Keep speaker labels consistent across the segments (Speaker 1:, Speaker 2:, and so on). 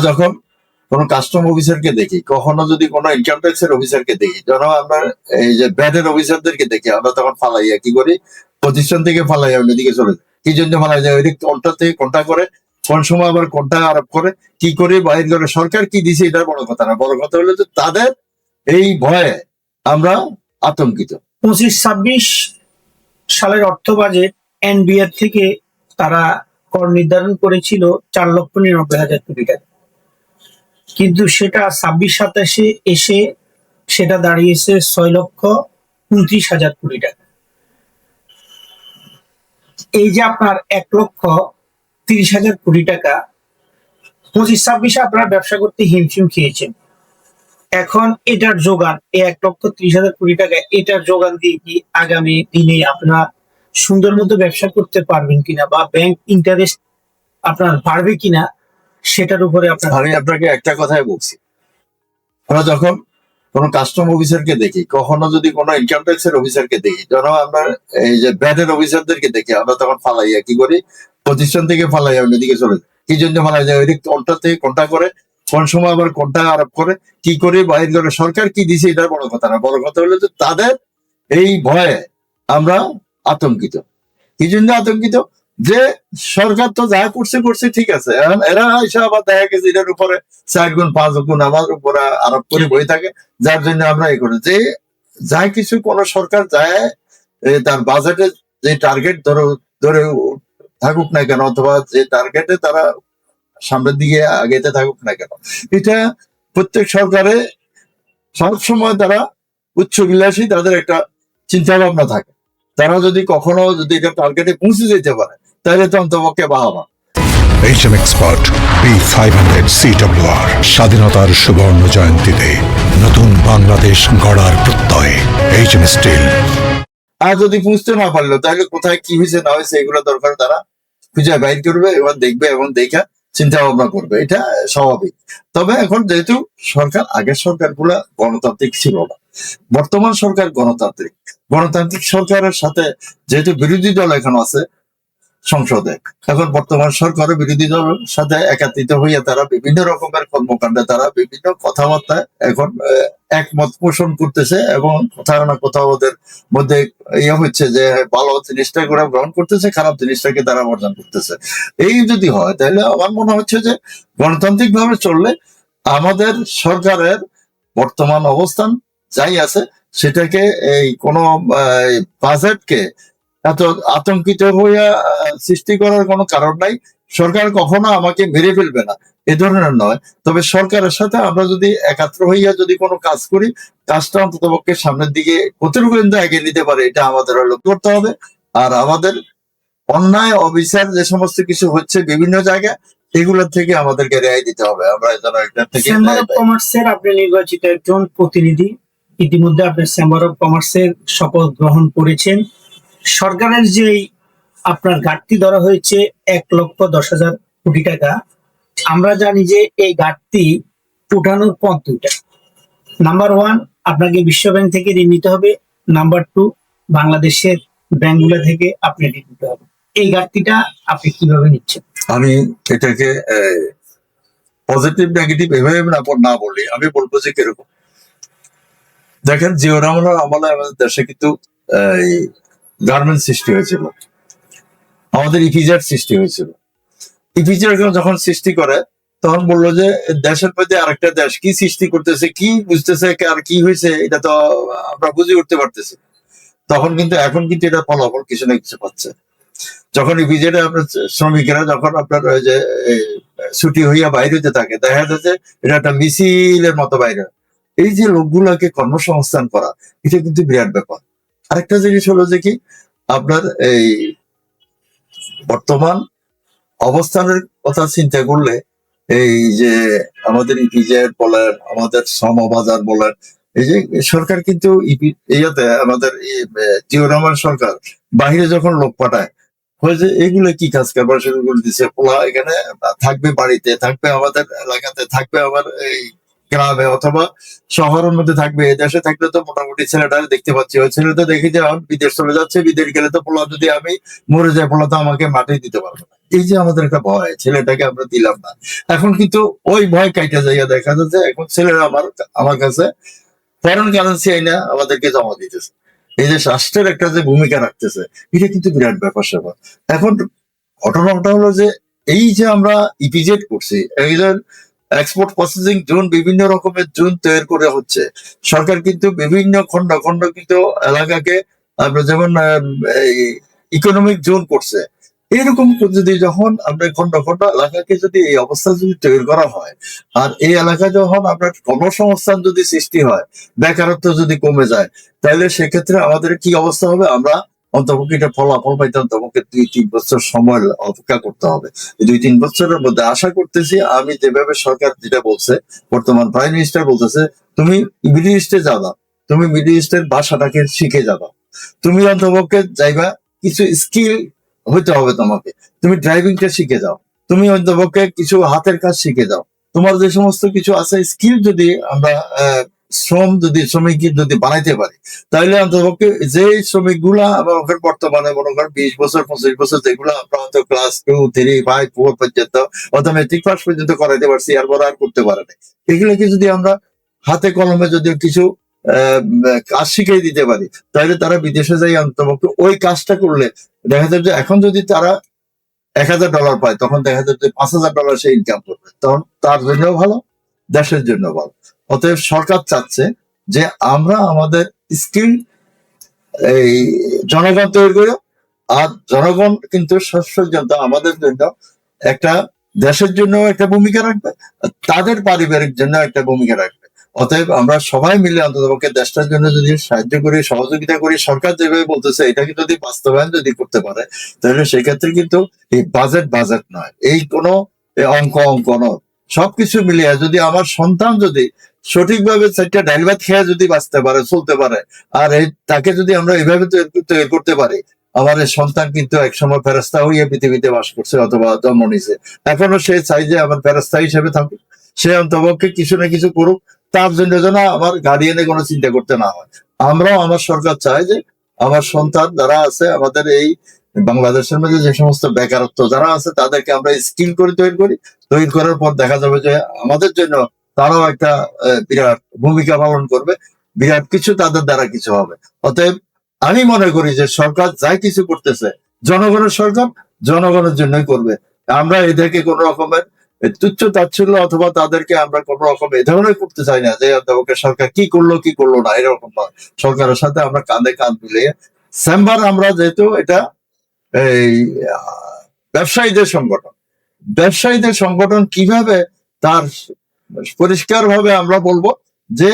Speaker 1: যখন কোনো কাস্টম অফিসারকে দেখি, কখনো যদি কোনো ইনকাম ট্যাক্সের অফিসারকে দেখি, যখন আমরা এই যে ব্যাটের অফিসারদেরকে দেখি, আমরা তখন ফালাইয়া কি করি, প্রতিষ্ঠান থেকে ফালাইয়া অন্যদিকে চলে যায়। কি জন্য ফালাই যায়? ওই কোনটা থেকে কোনটা করে, কোন সময় আবার কোনটা আরোপ করে, কি করে বাহির করে, সরকার কি দিছে এটা বড় কথা না। বড় কথা হলো যে তাদের এই ভয়ে আমরা আতঙ্কিত।
Speaker 2: 25-26 সালের অর্থ বাজেট এনবিআর থেকে তারা কর নির্ধারণ করেছিল 4,99,000 কোটি টাকা, কিন্তু সেটা 26-27 এসে সেটা দাঁড়িয়েছে 6,29,000 কোটি টাকা। এই যে আপনার 1,30,000 কোটি টাকা 25-26 আপনারা ব্যবসা করতে হিমশিম খেয়েছেন। এখন এটার যোগান, এই 1,30,000 কোটি টাকা, এটার যোগান দিয়ে কি আগামী দিনে আপনারা সুন্দর মতো ব্যবসা করতে পারবেন কিনা, বা ব্যাংক ইন্টারেস্ট আপনার বাড়বে কিনা, সেটার উপরে
Speaker 1: আমি আপনাকে একটা কথাই বলছি, আমরা যখন কোনো কাস্টম অফিসারকে দেখি, কখনো যদি কোনো ইনকাম ট্যাক্সের অফিসারকে দেখি, যখন আমরা এই যে ব্যাটের অফিসারদেরকে দেখি, আমরা তখন ফালাইয়া কি করি, প্রতিষ্ঠান থেকে ফালাইয়া অন্যদিকে চলে যায়। কি জন্য ফালাই যায়? ওই কোনটা থেকে কোনটা করে, কোন সময় আবার কোনটা আরোপ করে, কি করে বাহির করে, সরকার কি দিছে এটা বড় কথা না। বড় কথা হলো যে তাদের এই ভয়ে আমরা আতঙ্কিত। কি জন্য আতঙ্কিত? যে সরকার তো যা করছে করছে, ঠিক আছে, এরা এসে আবার দেখা গেছে এটার উপরে 4 গুণ 5 গুণ আমার উপরে আরোপ করে বই থাকে, যার জন্য আমরা এই করি যে যা কিছু কোন সরকার যায় তার বাজেটে যে টার্গেট ধরে থাকুক না কেন, অথবা যে টার্গেটে তারা সামনের দিকে আগেতে থাকুক না কেন, এটা প্রত্যেক সরকারে সবসময় তারা উচ্চবিলাসী, তাদের একটা চিন্তা ভাবনা থাকে। তারা যদি কখনো যদি এটা টার্গেটে পৌঁছে যেতে পারে, তাহলে তো অন্তপক্ষে বাহাবা।
Speaker 3: HM Expert B500 CWR স্বাধীনতার সুবর্ণ জয়ন্তীতে নতুন বাংলাদেশ গড়ার প্রত্যয় HM স্টিল।
Speaker 1: আর যদি বুঝতে না পারলো, তাহলে কোথায় কি হয়েছে না হয়েছে এগুলো দরকার তারা খুঁজে বাইর করবে এবং দেখবে এবং দেখা চিন্তা ভাবনা করবে, এটা স্বাভাবিক। তবে এখন যেহেতু সরকার, আগের সরকার গুলা গণতান্ত্রিক ছিল না, বর্তমান সরকার গণতান্ত্রিক। গণতান্ত্রিক সরকারের সাথে যেহেতু বিরোধী দল এখন আছে সংসদে, এখন বর্তমান সরকারের বিরোধী দলের সাথে একাত্রিত হইয়া তারা বিভিন্ন রকমের কর্মকাণ্ডে, তারা বিভিন্ন কথাবার্তায় এখন একমত পোষণ করতেছে, এবং কোথাও না কোথাও ওদের মধ্যে ইয়ে হচ্ছে যে ভালো জিনিসটাকে ওরা গ্রহণ করতেছে, খারাপ জিনিসটাকে তারা বর্জন করতেছে। এই যদি হয়, তাহলে আমার মনে হচ্ছে যে গণতান্ত্রিক ভাবে চললে আমাদের সরকারের বর্তমান অবস্থান যাই আছে, সেটাকে এই কোনো বাজেটকে এত আতঙ্কিত হইয়া সৃষ্টি করার কোনো কারণ নাই। সরকার কখনো আমাকে মেরে ফেলবে না এ ধরনের নয়, তবে সরকারের সাথে আমরা যদি একাত্র হইয়া যদি কোনো কাজ করি, কাজটা অন্তত পক্ষে সামনের দিকে কতটুকু এগিয়ে নিতে পারে, এটা আমাদের লক্ষ্য করতে হবে। আর আমাদের অন্যায় অবিচার যে সমস্ত কিছু হচ্ছে বিভিন্ন জায়গায়, এগুলোর থেকে আমাদেরকে রেহাই দিতে হবে। আমরা এটা থেকে
Speaker 2: চেম্বার অফ কমার্সের আপনি নির্বাচিত একজন প্রতিনিধি, ইতিমধ্যে আপনি চেম্বার অফ কমার্সের শপথ গ্রহণ করেছেন। সরকারের যে আপনার ঘাটতি ধরা হয়েছে 1,10,000 কোটি টাকা, আমরা জানি যে এই ঘাটতি উঠানোর পথ দুইটা। নাম্বার 1, আপনাকে বিশ্বব্যাংক থেকে ঋণ নিতে হবে। নাম্বার 2, বাংলাদেশের ব্যাংকগুলো থেকে আপনি ঋণ নিতে হবে। এই ঘাটতিটা আপনি কিভাবে নিচ্ছেন?
Speaker 1: আমি এটাকে পজিটিভ নেগেটিভ এভাবে না বললি, আমি বলবো যে কিরকম। দেখেন, জিয়াউর রহমানের আমলে আমাদের দেশে কিন্তু গার্মেন্টস সৃষ্টি হয়েছিল, আমাদের ইপিজেড সৃষ্টি হয়েছিল। ইপিজেড যখন সৃষ্টি করে, তখন বললো যে দেশের মধ্যে আরেকটা দেশ কি সৃষ্টি করতেছে, কি বুঝতেছে, আর কি হয়েছে এটা তো আমরা বুঝে উঠতে পারতেছি। তখন কিন্তু এখন কিন্তু এটা ফলাফল কিছু না কিছু পাচ্ছে। যখন ইপিজেডে আপনার শ্রমিকেরা যখন আপনার ওই যে ছুটি হইয়া বাইরে হতে থাকে, দেখা যাচ্ছে এটা একটা মিছিলের মতো বাইরে। এই যে লোকগুলোকে কর্মসংস্থান করা, এটা কিন্তু বিরাট ব্যাপার। আরেকটা জিনিস হলো যে কি, আপনার এই বর্তমান অবস্থানের কথা চিন্তা করলে, এই যে আমাদের ইপিজেড বলেন, আমাদের শ্রমবাজার বলেন, এই যে সরকার কিন্তু ইয়াতে আমাদের জিয়াউর রহমান সরকার বাহিরে যখন লোক পাঠায়, হয়েছে এগুলো কি কাজ কারবার শুরু করে দিচ্ছে। পোলা এখানে থাকবে, বাড়িতে থাকবে, আমাদের এলাকাতে থাকবে, আমার এই গ্রামে অথবা শহরের মধ্যে থাকবে। দেশে থাকলে তো মোটামুটি ছেলেটা দেখতে পাচ্ছি, ওই ছেলেটা দেখি যে বিদেশ চলে যাচ্ছে, বিদেশ গেলে তো পোলা যদি আমি মরে যাই, পোলা তো আমাকে মাটি দিতে পারবে না। এই যে আমাদের একটা ভয়, ছেলেটাকে আমরা দিলাম না, এখন কিন্তু ওই ভয় কাইটা জায়গা দেখা যাচ্ছে এখন ছেলেরা আমার কাছে ফরেন কারেন্সি আইনা আমাদেরকে জমা দিতেছে। এই যে রাষ্ট্রের একটা যে ভূমিকা রাখতেছে, এটা কিন্তু বিরাট ব্যাপার স্যাপার। এখন ঘটনাটা হলো যে এই যে আমরা ইপিজেড করছি, একজন এক্সপোর্ট প্রসেসিং জোন, বিভিন্ন রকমের জোন তৈরি করে হচ্ছে। সরকার কিন্তু বিভিন্ন খন্ড খন্ড কিন্তু এলাকাকে আমরা যেমন ইকোনমিক জোন করছে। এরকম যদি যখন আপনার খন্ড খন্ড এলাকাকে যদি এই অবস্থা যদি তৈরি করা হয়, আর এই এলাকায় যখন আপনার কর্মসংস্থান যদি সৃষ্টি হয়, বেকারত্ব যদি কমে যায়, তাহলে সেক্ষেত্রে আমাদের কি অবস্থা হবে? আমরা অন্তপক্ষে এটা ফলাফল পাইতে অন্তপক্ষে 2-3 বছর সময় অপেক্ষা করতে হবে। 2-3 বছরের মধ্যে আশা করতেছি, আমি যেভাবে সরকার যেটা বলছে, বর্তমান প্রাইম মিনিস্টার বলতেছে, তুমি মিডিল ইস্টে যাবা, তুমি মিডিল ইস্টের ভাষাটাকে শিখে যাবা, তুমি অন্তপক্ষে যাইবা, কিছু স্কিল হইতে হবে তোমাকে, তুমি ড্রাইভিংটা শিখে যাও, তুমি অন্তপক্ষে কিছু হাতের কাজ শিখে যাও, তোমার যে সমস্ত কিছু আছে স্কিল যদি আমরা শ্রমিক যদি বানাইতে পারি, তাহলে অন্তপক্ষে যে শ্রমিক গুলা বর্তমানে মনে করেন 20 বছর 25 বছর যেগুলো আমরা হয়তো ক্লাস 2, 3, 5, 4 পর্যন্ত অথবা মেট্রিক পাস পর্যন্ত করাইতে পারছি, এরপর আর করতে পারে না, এগুলোকে যদি আমরা হাতে কলমে যদি কিছু কাজ শিখিয়ে দিতে পারি, তাহলে তারা বিদেশে যাই অন্তপক্ষে ওই কাজটা করলে দেখা যায় যে এখন যদি তারা $1000 পায়, তখন দেখা যায় যে $5000 সে ইনকাম করবে, তখন তার জন্য ভালো, দেশের জন্য ভালো। অতএব সরকার চাচ্ছে যে আমরা আমাদের স্কিল এই জনগণ তৈরি করি, আর জনগণ কিন্তু শেষ পর্যন্ত আমাদের জন্য একটা, দেশের জন্য একটা ভূমিকা রাখবে, তাদের পারিবারিক জন্য একটা ভূমিকা রাখবে। অতএব আমরা সবাই মিলে অন্ততপক্ষে দেশটার জন্য যদি সাহায্য করি, সহযোগিতা করি, সরকার যেভাবে বলতেছে এটাকে যদি বাস্তবায়ন যদি করতে পারে, তাহলে সেক্ষেত্রে কিন্তু এই বাজেট নয়, এই কোনো অঙ্ক নয়, সবকিছু মিলিয়ে যদি আমার সন্তান যদি সঠিকভাবে 4টা ডাল ভাত খেয়ে যদি বাঁচতে পারে, চলতে পারে, আর তাকে যদি আমরা এইভাবে তৈরি করতে পারি, আমার এই সন্তান কিন্তু একসময় ফেরেস্তা হইয়া পৃথিবীতে বাস করছে অথবা জন্ম নিছে, এখনো সে চাই যে আমার ফেরেস্তা হিসেবে থাকুক, সে অন্তপক্ষে কিছু না কিছু করুক, তার জন্য যেন আমার গার্ডিয়ানে কোনো চিন্তা করতে না হয়। আমরাও, আমার সরকার চায় যে আমার সন্তান যারা আছে আমাদের এই বাংলাদেশের মধ্যে যে সমস্ত বেকারত্ব যারা আছে, তাদেরকে আমরা স্কিল করে তৈরি করার পর দেখা যাবে যে আমাদের জন্য তারাও একটা বিরাট ভূমিকা পালন করবে, বিরাট কিছু তাদের দ্বারা কিছু হবে। অতএব আমি মনে করি যে সরকার যাই কিছু করতেছে, জনগণের সরকার, জনগণের জন্যই করবে। আমরা এদেরকে কোন রকমের তুচ্ছ তাচ্ছিল্য অথবা তাদেরকে আমরা কোন রকম এ ধরনের করতে চাই না যে সরকার কি করলো না, এরকম নয়। সরকারের সাথে আমরা কাঁধে কাঁধ মিলিয়ে চেম্বার, আমরা যেহেতু এটা এই ব্যবসায়ীদের সংগঠন কিভাবে তার পরিষ্কার ভাবে আমরা বলবো যে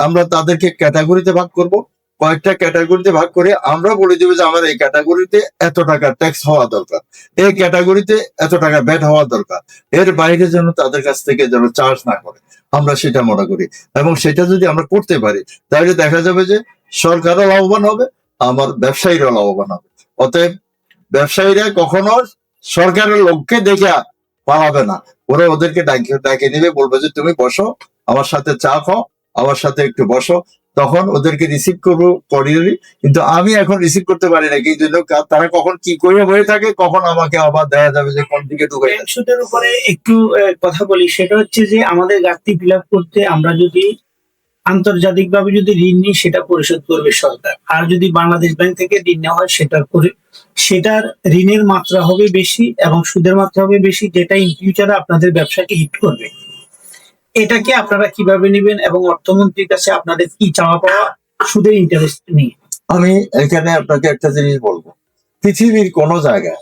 Speaker 1: আমরা তাদেরকে ক্যাটাগরিতে ভাগ করব, কয়েকটা ক্যাটাগরিতে ভাগ করে আমরা বলে দিব যে আমার এই ক্যাটাগরিতে এত টাকা ট্যাক্স হওয়া দরকার, এই ক্যাটাগরিতে এত টাকা ব্যাট হওয়া দরকার, এর বাইরে যেন তাদের কাছ থেকে যেন চার্জ না করে, আমরা সেটা মনে করি। এবং সেটা যদি আমরা করতে পারি, তাহলে দেখা যাবে যে সরকারও লাভবান হবে, আমার ব্যবসায়ীরাও লাভবান হবে। অতএব ব্যবসায়ীরা কখনো সরকারের লোককে দেখে পালাবে না, ওরা ওদেরকে ডাকে নিবে, বলবে যে তুমি বসো আমার সাথে, চা খাও, আমার সাথে একটু বসো, তখন ওদেরকে রিসিভ করবো করিয়ে। কিন্তু আমি এখন রিসিভ করতে পারি না, কি জন্য? তারা কখন কি করে হয়ে থাকে, কখন আমাকে আবার দেখা যাবে যে কোন দিকে ঢুকে।
Speaker 2: সুদের উপরে একটু কথা বলি, সেটা হচ্ছে যে আমাদের ঘাটতি ফিল আপ করতে আমরা যদি আন্তর্জাতিকভাবে যদি ঋণ নিই, সেটা পরিশোধ করবে সরকার, আর যদি বাংলাদেশ ব্যাংক থেকে ঋণ নেওয়া হয় সেটার ঋণের মাত্রা হবে বেশি এবং সুদের মাত্রা হবে বেশি, যেটা ইন ফিউচারে আপনাদের ব্যবসাকে হিট করবে। এটাকে আপনারা কিভাবে নেবেন এবং অর্থমন্ত্রীর কাছে আপনাদের কি চাওয়া পাওয়া সুদের ইন্টারেস্ট নিয়ে?
Speaker 1: আমি এখানে আপনাকে একটা জিনিস বলবো, পৃথিবীর কোন জায়গায়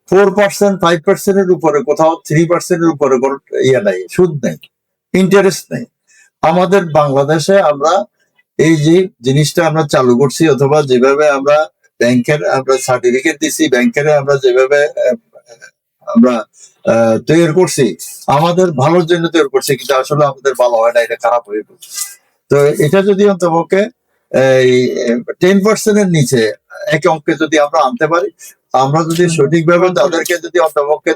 Speaker 1: 4%, 5% এর উপরে, কোথাও 3% এর উপরে কোনো ইয়ে নাই, সুদ নেই, ইন্টারেস্ট নেই। আমাদের বাংলাদেশে আমরা এই যে জিনিসটা আমরা চালু করছি, অথবা যেভাবে আমরা ব্যাংকের আমরা সার্টিফিকেট দিছি, ব্যাংকের আমরা যেভাবে আমরা তৈরি করছি, আমাদের ভালোর জন্য তৈরি করছি, কিন্তু আসলে আমাদের ভালো হয় না, এটা খারাপ হয়ে পড়ছে। তো এটা যদি অন্তপক্ষে এই 10% এর নিচে এক অঙ্কে যদি আমরা আনতে পারি, আমরা যদি সঠিকভাবে তাদেরকে যদি অন্তপক্ষে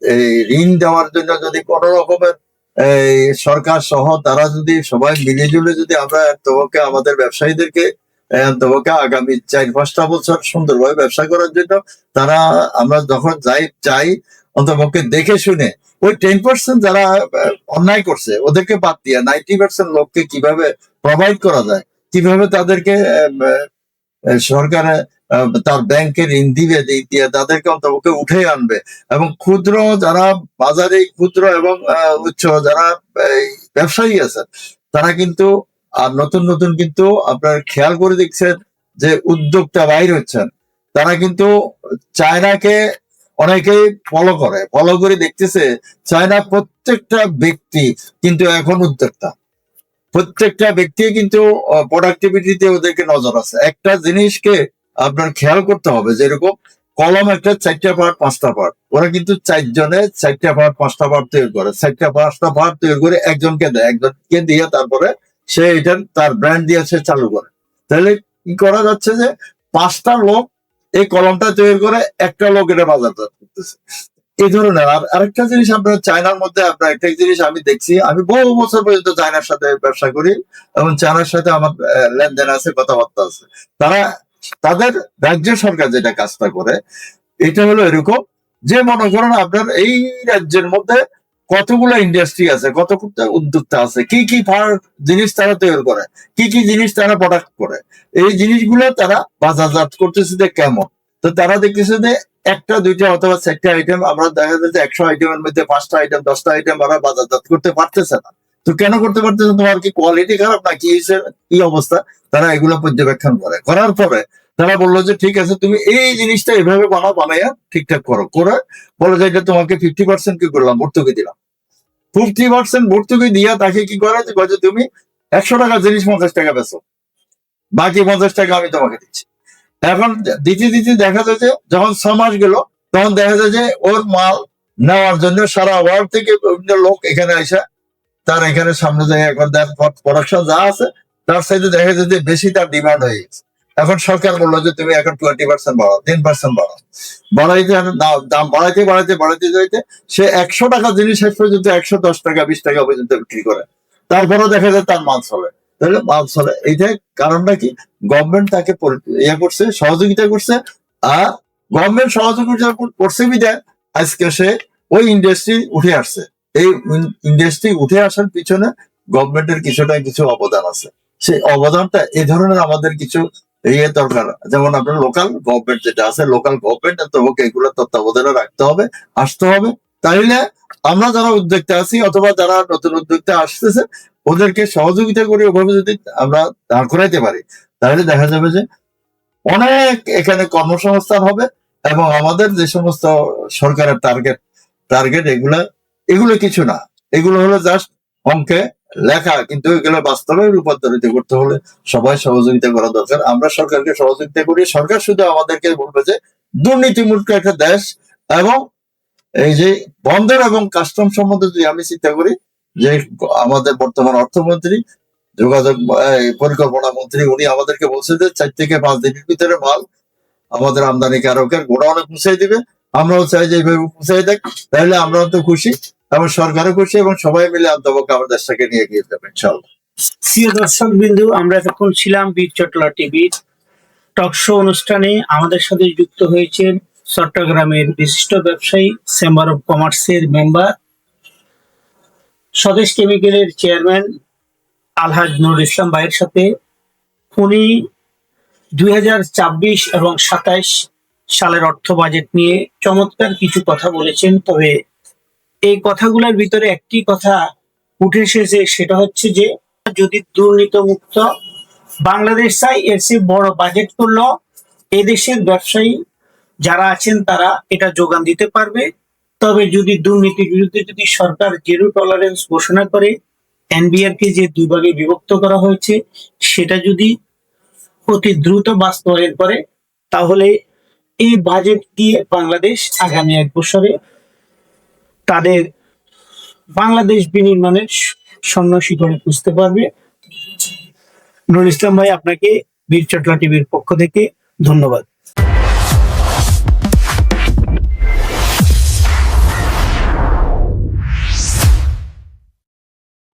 Speaker 1: এই ঋণ দেওয়ার জন্য যদি কোন রকমের এই সরকার সহ তারা যদি সবাই মিলে জুলে যদি আমরা অন্তপক্ষে আমাদের ব্যবসায়ীদেরকে তোমাকে আগামী 4-5টা বছর সুন্দরভাবে ব্যবসা করার জন্য তারা, আমরা যখন চাই অন্তপক্ষে দেখে শুনে ওই 10% যারা অন্যায় করছে ওদেরকে বাদ দিয়ে 90% লোককে কিভাবে প্রোভাইড করা যায়, কিভাবে তাদেরকে সরকারে তার ব্যাংকে ঋণ দিয়ে তাদেরকে অন্তপক্ষে উঠে আনবে, এবং ক্ষুদ্র যারা বাজারে ক্ষুদ্র এবং উচ্চ যারা ব্যবসায়ী আছে তারা কিন্তু আর নতুন নতুন কিন্তু আপনার খেয়াল করে দেখছেন যে উদ্যোক্তা বাইর হচ্ছেন, তারা কিন্তু চায়নাকে অনেকেই ফলো করে দেখতেছে চায়না প্রত্যেকটা ব্যক্তি কিন্তু এখন উদ্যোক্তা, প্রত্যেকটা ব্যক্তি কিন্তু প্রোডাক্টিভিটিতে ওদেরকে নজর আছে। একটা জিনিসকে আপনার খেয়াল করতে হবে, যেরকম কলম একটা 4টা পার্ট 5টা পার্ট, ওরা কিন্তু 4 জনে 4টা পার্ট 5টা পার্ট তৈরি করে, 4টা 5টা পার্ট তৈরি করে একজনকে দেয়, একজনকে দিয়ে তারপরে সে এটা তার ব্র্যান্ড দিয়ে সে চালু করে। তাহলে কি করা যাচ্ছে যে 5টা লোক এই কলমটা তৈরি করে, একটা লোক এটা বাজারজাত করতেছে। এই ধরনের আরেকটা জিনিস আপনার চায়নার মধ্যে, আপনার একটা জিনিস আমি দেখছি, আমি বহু বছর পর্যন্ত চায়নার সাথে ব্যবসা করি এবং চায়নার সাথে আমার লেনদেন আছে, কথাবার্তা আছে। তারা তাদের রাজ্য সরকার যেটা কাজটা করে এটা হলো এরকম যে, মনে করেন আপনার এই রাজ্যের মধ্যে কতগুলো ইন্ডাস্ট্রি আছে, কতগুলো উদ্যোক্তা আছে, কি কি জিনিস তারা তৈরি করে, কি কি জিনিস তারা প্রোডাক্ট করে, এই জিনিসগুলো তারা বাজারজাত করতেছে যে কেমন। তো তারা দেখতেছে যে 1টা 2টা অথবা 4টা আইটেম, আমরা দেখা যাচ্ছে 100 আইটেমের মধ্যে 5টা আইটেম 10টা আইটেম ওরা বাজারজাত করতে পারতেছে না। তো কেন করতে পারতেছে? তোমার কি কোয়ালিটি খারাপ না কি অবস্থা? তারা এগুলো পর্যবেক্ষণ করার পরে তারা বললো যে ঠিক আছে, তুমি এই জিনিসটা এভাবে বানাইয়া ঠিকঠাক করে বলো যে এটা তোমাকে 50% কি করলাম, ভর্তুকি দিলাম। 50% ভর্তুকি দিয়া তাকে কি করে যে তুমি 100 টাকা জিনিস 50 টাকা বেচো, বাকি 50 টাকা আমি তোমাকে দিচ্ছি। এখন দিতে দেখা যায় যে যখন 6 মাস গেল তখন দেখা যায় যে ওর মাল নেওয়ার জন্য সারা ওয়ার্ল্ড থেকে বিভিন্ন লোক এখানে আসে, তার এখানে সামনে যায়, এখন প্রোডাকশন যা আছে তার সাইডে দেখা যায় যে বেশি তার ডিমান্ড হয়ে গেছে। এখন সরকার বললো যে তুমি এখন 20% বাড়াও, 10% বাড়াও, দাম বাড়াইতে যাইতে সে 100 টাকা জিনিস শেষ পর্যন্ত 110 টাকা 20 টাকা পর্যন্ত বিক্রি করে, তারপরেও দেখা যায় তার মাল চলে। তাহলে মাল চলে, এইটাই কারণটা কি? গভর্নমেন্ট তাকে করছে, সহযোগিতা করছে, আর গভর্নমেন্ট সহযোগিতা করছে বিধায় আজকে সে ওই ইন্ডাস্ট্রি উঠে আসছে। এই ইন্ডাস্ট্রি উঠে আসার পিছনে গভর্নমেন্টের কিছু অবদান আছে। সেই অবদানটা এই ধরনের আমাদের কিছু দরকার, যেমন আপনার লোকাল গভর্নমেন্ট যেটা আছে, লোকাল গভর্নমেন্ট তোমাকে এগুলো তত্ত্বাবধানে রাখতে হবে, আসতে হবে। তাইলে আমরা যারা উদ্যোক্তা আছি অথবা যারা নতুন উদ্যোক্তা আসতেছে ওদেরকে সহযোগিতা করে ওভাবে যদি আমরা দাঁড় করাইতে পারি, তাহলে দেখা যাবে যে অনেক এখানে কর্মসংস্থান হবে। এবং আমাদের যে সমস্ত সরকারের টার্গেট এগুলো কিছু না, এগুলো হলো জাস্ট অঙ্কে লেখা, কিন্তু এগুলো বাস্তবে রূপান্তরিত করতে হলে সবাই সহযোগিতা করা দরকার। আমরা সরকারকে সহযোগিতা করি, সরকার শুধু আমাদেরকে বলবে যে দুর্নীতিমুক্ত একটা দেশ। এবং এই যে বন্দর এবং কাস্টম সম্বন্ধে যদি আমি চিন্তা করি, যে আমাদের বর্তমান অর্থমন্ত্রী, যোগাযোগ পরিকল্পনা মন্ত্রী, উনি আমাদেরকে বলছে যে 4 থেকে 5 দিনের ভিতরে মাল আমাদের আমদানিকারকের গোডাউনে পৌঁছাই দিবে। আমরাও চাই যে এইভাবে পৌঁছাই দেখ, তাহলে আমরা তো খুশি এবং সরকারও খুশি এবং সবাই মিলে অন্তপক্ষে আমাদের দেশটাকে নিয়ে গিয়ে যাবে ইনশাআল্লাহ।
Speaker 2: প্রিয় দর্শক বিন্দু, আমরা এতক্ষণ ছিলাম বীর চট্টলা টিভির টক শো অনুষ্ঠানে। আমাদের সাথে যুক্ত হয়েছেন চট্টগ্রামের বিশিষ্ট ব্যবসায়ী, চেম্বার অফ কমার্সের মেম্বার, স্বদেশ কেমিক্যালের চেয়ারম্যান আলহাজ নুরুল ইসলাম ভাইয়ের সাথে। উনি 2024 এবং 27 সালের অর্থ বাজেট নিয়ে চমৎকার কিছু কথা বলেছেন। তবে এই কথাগুলোর ভিতরে একটি কথা উঠে এসেছে, সেটা হচ্ছে যে যদি দুর্নীতিমুক্ত বাংলাদেশ চাই, এর চেয়ে বড় বাজেট করলো এদেশের ব্যবসায়ী যারা আছেন তারা এটা যোগান দিতে পারবে। তবে যদি দুর্নীতির বিরুদ্ধে যদি সরকার জিরো টলারেন্স ঘোষণা করে, এনবিআর কে যে 2 ভাগে বিভক্ত করা হয়েছে সেটা যদি অতি দ্রুত বাস্তবায়ন করে, তাহলে এই বাজেট দিয়ে বাংলাদেশ আগামী 1 বছরে তাদের বাংলাদেশ বিনির্মাণের স্বর্ণ শিখরে বুঝতে পারবে। নুরুল ইসলাম ভাই, আপনাকে বীর চট্টলা টিভির পক্ষ থেকে ধন্যবাদ।